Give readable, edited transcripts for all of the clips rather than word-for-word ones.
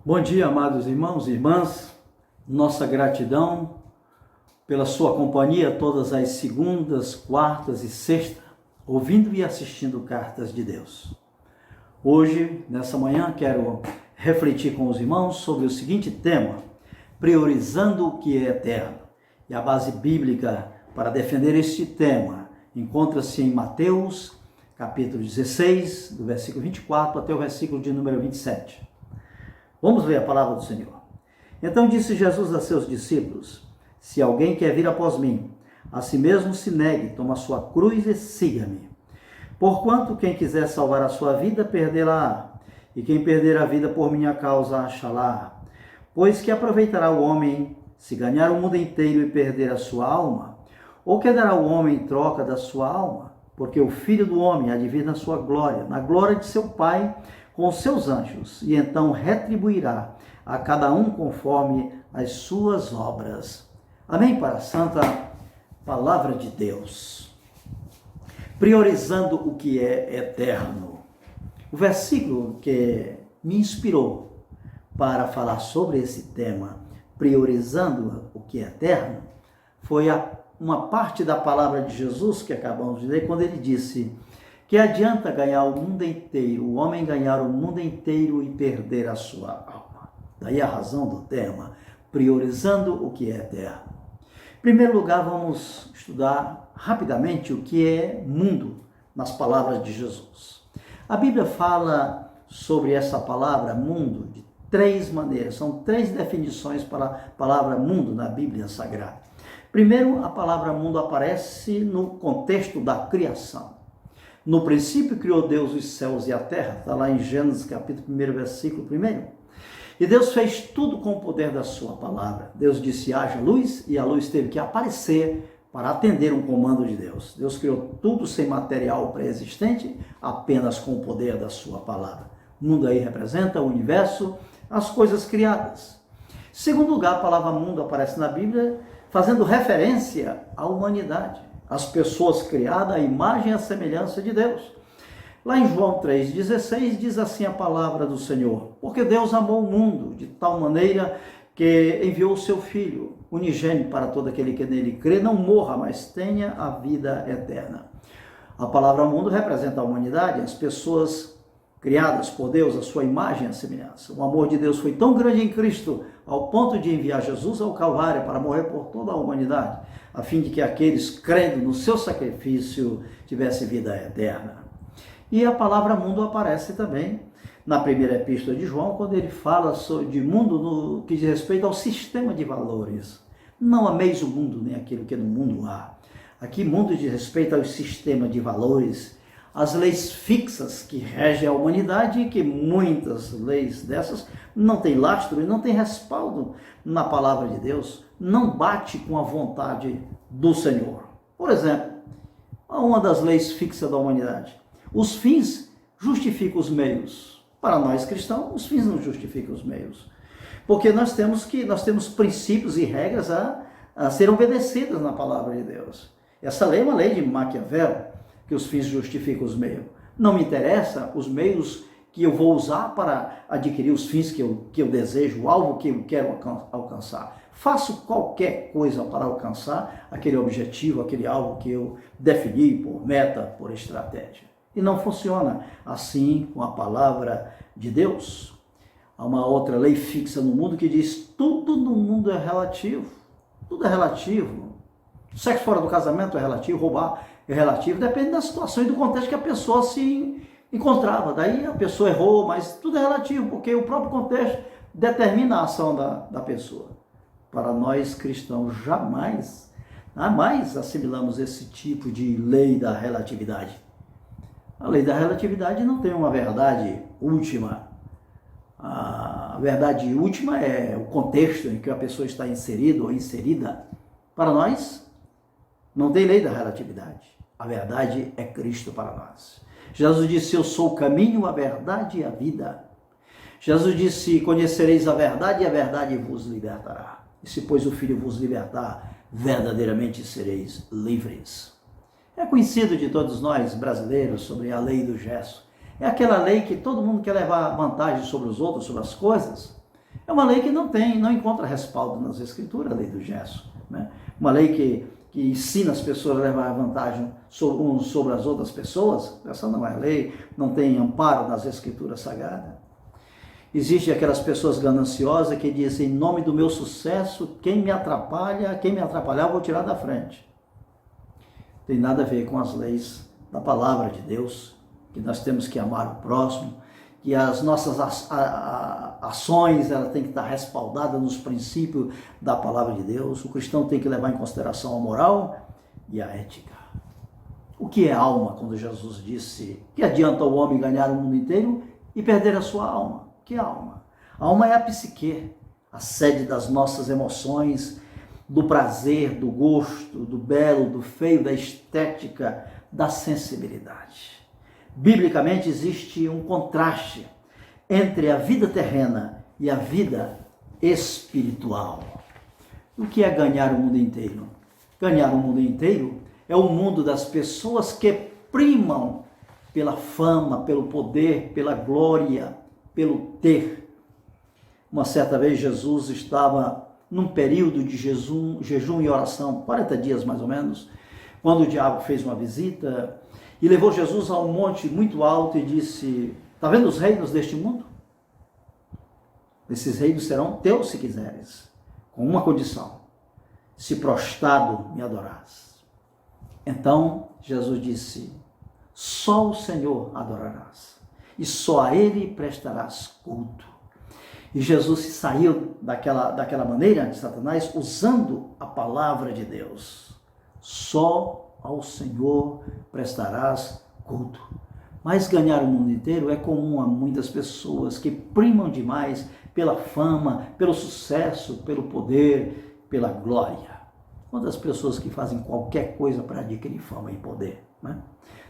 Bom dia, amados irmãos e irmãs. Nossa gratidão pela sua companhia todas as segundas, quartas e sextas, ouvindo e assistindo Cartas de Deus. Hoje, nessa manhã, quero refletir com os irmãos sobre o seguinte tema: priorizando o que é eterno. E a base bíblica para defender este tema encontra-se em Mateus, capítulo 16, do versículo 24 até o versículo de número 27. Vamos ler a palavra do Senhor. Então disse Jesus a seus discípulos: se alguém quer vir após mim, a si mesmo se negue, toma a sua cruz e siga-me. Porquanto quem quiser salvar a sua vida, perdê-la-á, e quem perder a vida por minha causa, achá-la. Pois que aproveitará o homem se ganhar o mundo inteiro e perder a sua alma? Ou que dará o homem em troca da sua alma? Porque o Filho do Homem há de vir na sua glória, na glória de seu Pai, com os seus anjos, e então retribuirá a cada um conforme as suas obras. Amém? Para a santa palavra de Deus. Priorizando o que é eterno. O versículo que me inspirou para falar sobre esse tema, priorizando o que é eterno, foi uma parte da palavra de Jesus que acabamos de ler, quando ele disse: que adianta ganhar o mundo inteiro, o homem ganhar o mundo inteiro e perder a sua alma. Daí a razão do tema, priorizando o que é eterno. Em primeiro lugar, vamos estudar rapidamente o que é mundo, nas palavras de Jesus. A Bíblia fala sobre essa palavra mundo de três maneiras, são três definições para a palavra mundo na Bíblia Sagrada. Primeiro, a palavra mundo aparece no contexto da criação. No princípio criou Deus os céus e a terra, está lá em Gênesis capítulo 1, versículo 1. E Deus fez tudo com o poder da sua palavra. Deus disse: haja luz, e a luz teve que aparecer para atender um comando de Deus. Deus criou tudo sem material pré-existente, apenas com o poder da sua palavra. O mundo aí representa o universo, as coisas criadas. Em segundo lugar, a palavra mundo aparece na Bíblia fazendo referência à humanidade, as pessoas criadas à imagem e à semelhança de Deus. Lá em João 3,16 diz assim a palavra do Senhor: porque Deus amou o mundo de tal maneira que enviou o seu Filho unigênito para todo aquele que nele crê, não morra, mas tenha a vida eterna. A palavra mundo representa a humanidade, as pessoas criadas por Deus, a sua imagem e a semelhança. O amor de Deus foi tão grande em Cristo, ao ponto de enviar Jesus ao Calvário para morrer por toda a humanidade, a fim de que aqueles crendo no seu sacrifício tivessem vida eterna. E a palavra mundo aparece também na primeira epístola de João, quando ele fala de mundo no que diz respeito ao sistema de valores. Não ameis o mundo, nem aquilo que no mundo há. Aqui mundo diz respeito ao sistema de valores, as leis fixas que regem a humanidade, e que muitas leis dessas não têm lastro e não têm respaldo na palavra de Deus, não bate com a vontade do Senhor. Por exemplo, uma das leis fixas da humanidade: os fins justificam os meios. Para nós cristãos, os fins não justificam os meios, porque nós temos princípios e regras a serem obedecidas na palavra de Deus. Essa lei é uma lei de Maquiavel, que os fins justificam os meios. Não me interessa os meios que eu vou usar para adquirir os fins que eu desejo, o alvo que eu quero alcançar. Faço qualquer coisa para alcançar aquele objetivo, aquele alvo que eu defini por meta, por estratégia. E não funciona assim com a palavra de Deus. Há uma outra lei fixa no mundo que diz: tudo no mundo é relativo. Tudo é relativo. Sexo fora do casamento é relativo, roubar é relativo, depende da situação e do contexto que a pessoa se encontrava. Daí a pessoa errou, mas tudo é relativo, porque o próprio contexto determina a ação da pessoa. Para nós cristãos, jamais assimilamos esse tipo de lei da relatividade. A lei da relatividade não tem uma verdade última. A verdade última é o contexto em que a pessoa está inserida ou inserida. Para nós, não tem lei da relatividade. A verdade é Cristo para nós. Jesus disse: eu sou o caminho, a verdade e a vida. Jesus disse: conhecereis a verdade e a verdade vos libertará. E se, pois, o Filho vos libertar, verdadeiramente sereis livres. É conhecido de todos nós, brasileiros, sobre a lei do gesto. É aquela lei que todo mundo quer levar vantagem sobre os outros, sobre as coisas. É uma lei que não encontra respaldo nas Escrituras, a lei do gesso, né? Uma lei que ensina as pessoas a levar vantagem uns sobre as outras pessoas. Essa não é lei, não tem amparo nas Escrituras Sagradas. Existem aquelas pessoas gananciosas que dizem, em nome do meu sucesso, quem me atrapalhar, eu vou tirar da frente. Tem nada a ver com as leis da palavra de Deus, que nós temos que amar o próximo, que as nossas ações ela tem que estar respaldadas nos princípios da palavra de Deus. O cristão tem que levar em consideração a moral e a ética. O que é alma? Quando Jesus disse que adianta o homem ganhar o mundo inteiro e perder a sua alma? O que é alma? A alma é a psique, a sede das nossas emoções, do prazer, do gosto, do belo, do feio, da estética, da sensibilidade. Biblicamente existe um contraste entre a vida terrena e a vida espiritual. O que é ganhar o mundo inteiro? Ganhar o mundo inteiro é o mundo das pessoas que primam pela fama, pelo poder, pela glória, pelo ter. Uma certa vez Jesus estava num período de jejum e oração, 40 dias mais ou menos, quando o diabo fez uma visita e levou Jesus a um monte muito alto e disse, está vendo os reinos deste mundo? Esses reinos serão teus se quiseres, com uma condição, se prostrado me adorarás. Então Jesus disse, só o Senhor adorarás e só a Ele prestarás culto. E Jesus saiu daquela maneira de Satanás usando a palavra de Deus. Só ao Senhor prestarás culto. Mas ganhar o mundo inteiro é comum a muitas pessoas que primam demais pela fama, pelo sucesso, pelo poder, pela glória. Quantas pessoas que fazem qualquer coisa para adquirir fama e poder, né?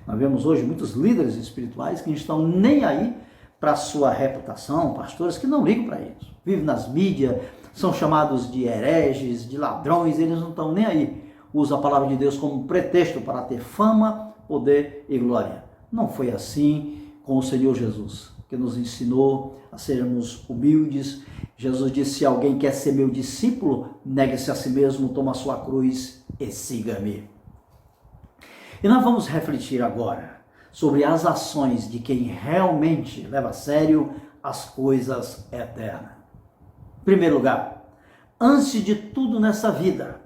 Nós vemos hoje muitos líderes espirituais que não estão nem aí para a sua reputação, pastores que não ligam para isso. Vivem nas mídias, são chamados de hereges, de ladrões, eles não estão nem aí. Usam a palavra de Deus como pretexto para ter fama, poder e glória. Não foi assim com o Senhor Jesus, que nos ensinou a sermos humildes. Jesus disse, se alguém quer ser meu discípulo, negue-se a si mesmo, toma a sua cruz e siga-me. E nós vamos refletir agora sobre as ações de quem realmente leva a sério as coisas eternas. Em primeiro lugar, antes de tudo nessa vida,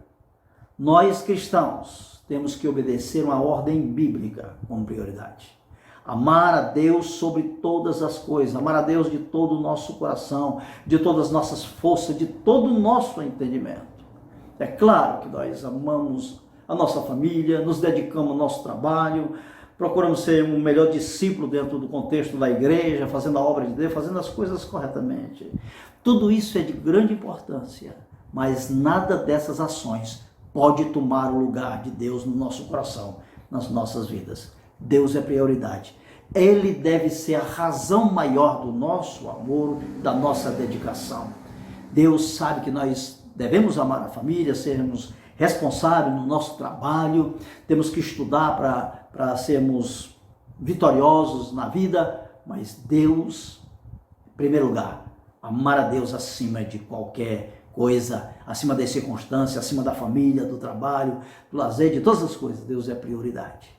nós cristãos temos que obedecer uma ordem bíblica como prioridade. Amar a Deus sobre todas as coisas, amar a Deus de todo o nosso coração, de todas as nossas forças, de todo o nosso entendimento. É claro que nós amamos a nossa família, nos dedicamos ao nosso trabalho, procuramos ser um melhor discípulo dentro do contexto da igreja, fazendo a obra de Deus, fazendo as coisas corretamente. Tudo isso é de grande importância, mas nada dessas ações pode tomar o lugar de Deus no nosso coração, nas nossas vidas. Deus é prioridade. Ele deve ser a razão maior do nosso amor, da nossa dedicação. Deus sabe que nós devemos amar a família, sermos responsáveis no nosso trabalho, temos que estudar para sermos vitoriosos na vida, mas Deus, em primeiro lugar, amar a Deus acima de qualquer coisa, acima das circunstâncias, acima da família, do trabalho, do lazer, de todas as coisas, Deus é prioridade.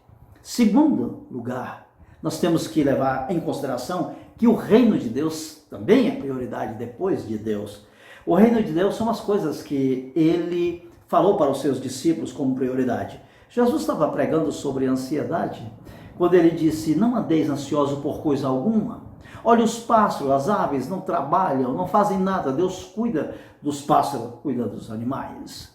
Segundo lugar, nós temos que levar em consideração que o reino de Deus também é prioridade depois de Deus. O reino de Deus são as coisas que ele falou para os seus discípulos como prioridade. Jesus estava pregando sobre ansiedade, quando ele disse, não andeis ansioso por coisa alguma. Olha os pássaros, as aves não trabalham, não fazem nada, Deus cuida dos pássaros, cuida dos animais.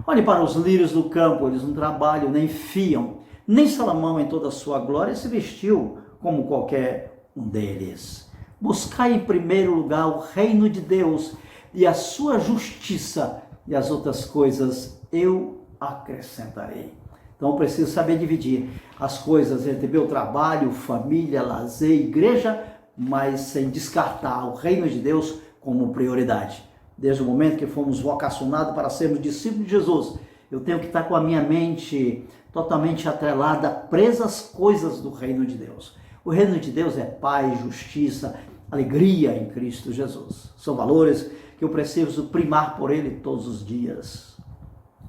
Olhe para os lírios do campo, eles não trabalham, nem fiam, nem Salomão em toda a sua glória se vestiu como qualquer um deles. Buscai em primeiro lugar o reino de Deus e a sua justiça, e as outras coisas eu acrescentarei. Então eu preciso saber dividir as coisas entre meu trabalho, família, lazer, igreja, mas sem descartar o reino de Deus como prioridade. Desde o momento que fomos vocacionados para sermos discípulos de Jesus, eu tenho que estar com a minha mente totalmente atrelada, presa às coisas do reino de Deus. O reino de Deus é paz, justiça, alegria em Cristo Jesus. São valores que eu preciso primar por Ele todos os dias.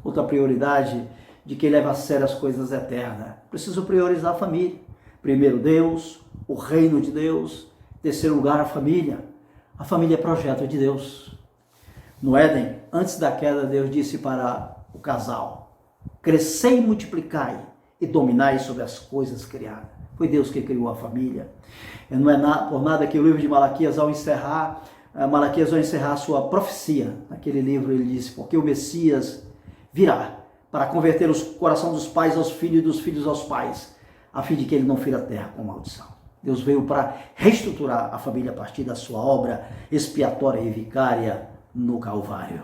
Outra prioridade de quem leva a sério as coisas eternas. Preciso priorizar a família. Primeiro Deus, o reino de Deus. Terceiro lugar, a família. A família é projeto de Deus. No Éden, antes da queda, Deus disse para o casal: crescei e multiplicai e dominai sobre as coisas criadas. Foi Deus que criou a família. Não é por nada que o livro de Malaquias, ao encerrar a sua profecia, naquele livro ele disse: porque o Messias virá para converter o coração dos pais aos filhos e dos filhos aos pais, a fim de que ele não fira a terra com maldição. Deus veio para reestruturar a família a partir da sua obra expiatória e vicária no Calvário.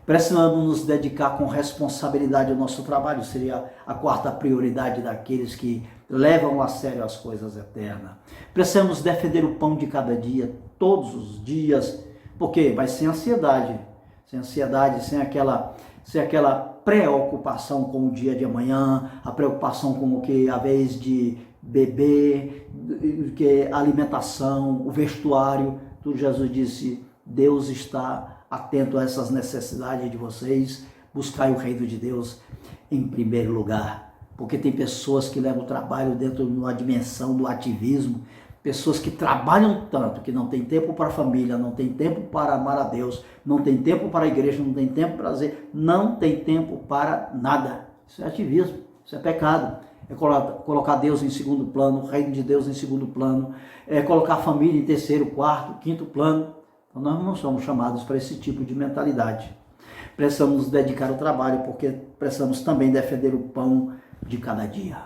Precisamos nos dedicar com responsabilidade ao nosso trabalho, seria a quarta prioridade daqueles que levam a sério as coisas eternas. Precisamos defender o pão de cada dia, todos os dias, porque mas sem ansiedade, sem aquela preocupação com o dia de amanhã, a preocupação com o que a vez de beber, que a alimentação, o vestuário, tudo. Jesus disse: Deus está atento a essas necessidades de vocês, buscai o reino de Deus em primeiro lugar, porque tem pessoas que levam o trabalho dentro de uma dimensão do ativismo, pessoas que trabalham tanto que não tem tempo para a família, não tem tempo para amar a Deus, não tem tempo para a igreja, não tem tempo para fazer, não tem tempo para nada. Isso é ativismo, isso é pecado. É colocar Deus em segundo plano, o reino de Deus em segundo plano, é colocar a família em terceiro, quarto, quinto plano. Então nós não somos chamados para esse tipo de mentalidade. Precisamos nos dedicar ao trabalho, porque precisamos também defender o pão de cada dia.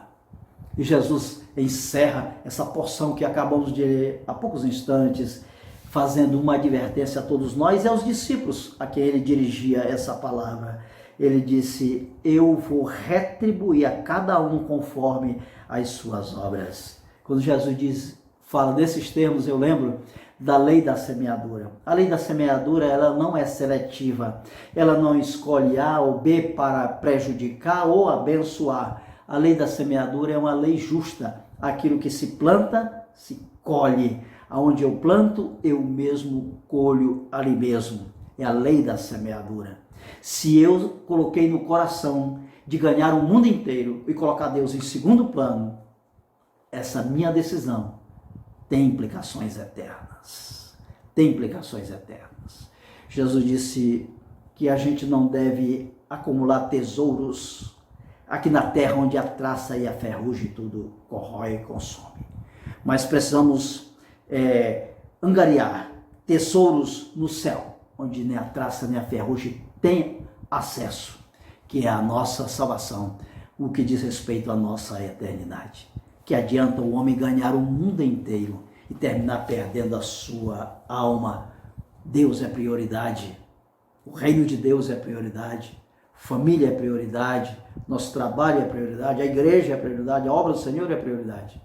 E Jesus encerra essa porção que acabamos de ler há poucos instantes, fazendo uma advertência a todos nós e aos discípulos a quem ele dirigia essa palavra. Ele disse: eu vou retribuir a cada um conforme as suas obras. Quando Jesus fala desses termos, eu lembro da lei da semeadura. A lei da semeadura, ela não é seletiva, ela não escolhe A ou B para prejudicar ou abençoar. A lei da semeadura é uma lei justa. Aquilo que se planta, se colhe. Aonde eu planto, eu mesmo colho ali mesmo. É a lei da semeadura. Se eu coloquei no coração de ganhar o mundo inteiro e colocar Deus em segundo plano, essa minha decisão tem implicações eternas. Tem implicações eternas. Jesus disse que a gente não deve acumular tesouros aqui na terra, onde a traça e a ferrugem tudo corrói e consome. Mas precisamos angariar tesouros no céu, onde nem a traça nem a ferrugem tem acesso, que é a nossa salvação, o que diz respeito à nossa eternidade. Que adianta o homem ganhar o mundo inteiro e terminar perdendo a sua alma? Deus é prioridade, o reino de Deus é prioridade, família é prioridade, nosso trabalho é prioridade, a igreja é prioridade, a obra do Senhor é prioridade.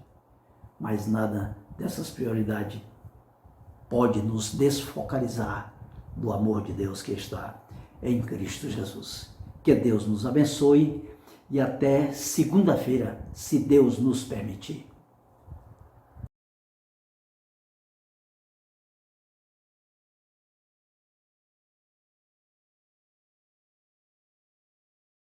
Mas nada dessas prioridades pode nos desfocalizar do amor de Deus que está em Cristo Jesus. Que Deus nos abençoe e até segunda-feira, se Deus nos permitir.